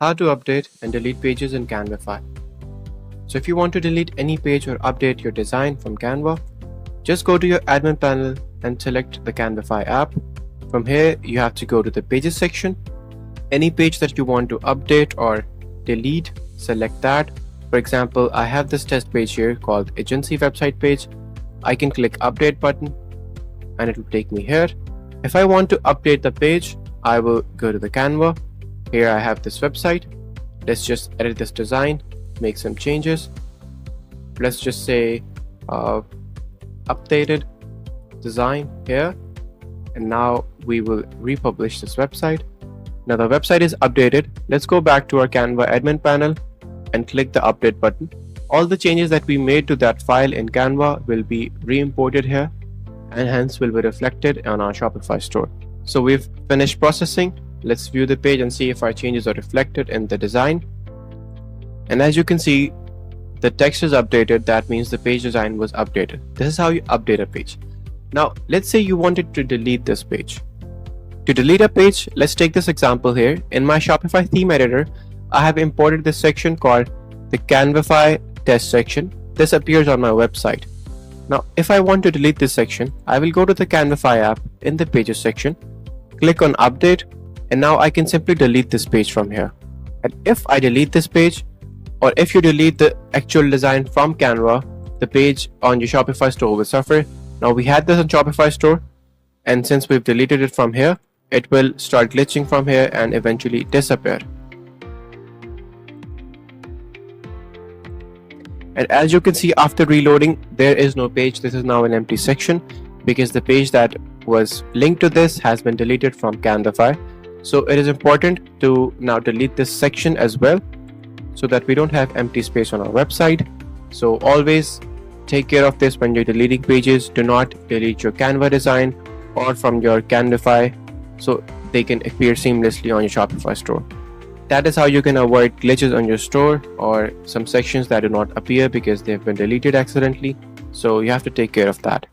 How to update and delete pages in Canvify. So if you want to delete any page or update your design from Canva, just go to your admin panel and select the Canvify app. From here, you have to go to the pages section. Any page that you want to update or delete, select that. For example, I have this test page here called agency website page. I can click update button and it will take me here. If I want to update the page, I will go to the Canva. Here I have this website. Let's just edit this design, make some changes. Let's just say updated design here. And now we will republish this website. Now the website is updated. Let's go back to our Canva admin panel and click the update button. All the changes that we made to that file in Canva will be re-imported here and hence will be reflected on our Shopify store. So we've finished processing. Let's view the page and see if our changes are reflected in the design. And as you can see, the text is updated. That means the page design was updated. This is how you update a page. Now, let's say you wanted to delete this page. To delete a page, let's take this example here. In my Shopify theme editor, I have imported this section called the Canvify test section. This appears on my website. Now, if I want to delete this section, I will go to the Canvify app in the pages section, click on update, and now I can simply delete this page from here. And if I delete this page, or if you delete the actual design from Canva, the page on your Shopify store will suffer. Now we had this on Shopify store, and since we've deleted it from here, it will start glitching from here and eventually disappear. And as you can see, after reloading, there is no page. This is now an empty section because the page that was linked to this has been deleted from Canvify. So it is important to now delete this section as well so that we don't have empty space on our website. So always take care of this when you're deleting pages. Do not delete your Canva design or from your Canvify so they can appear seamlessly on your Shopify store. That is how you can avoid glitches on your store or some sections that do not appear because they have been deleted accidentally. So you have to take care of that.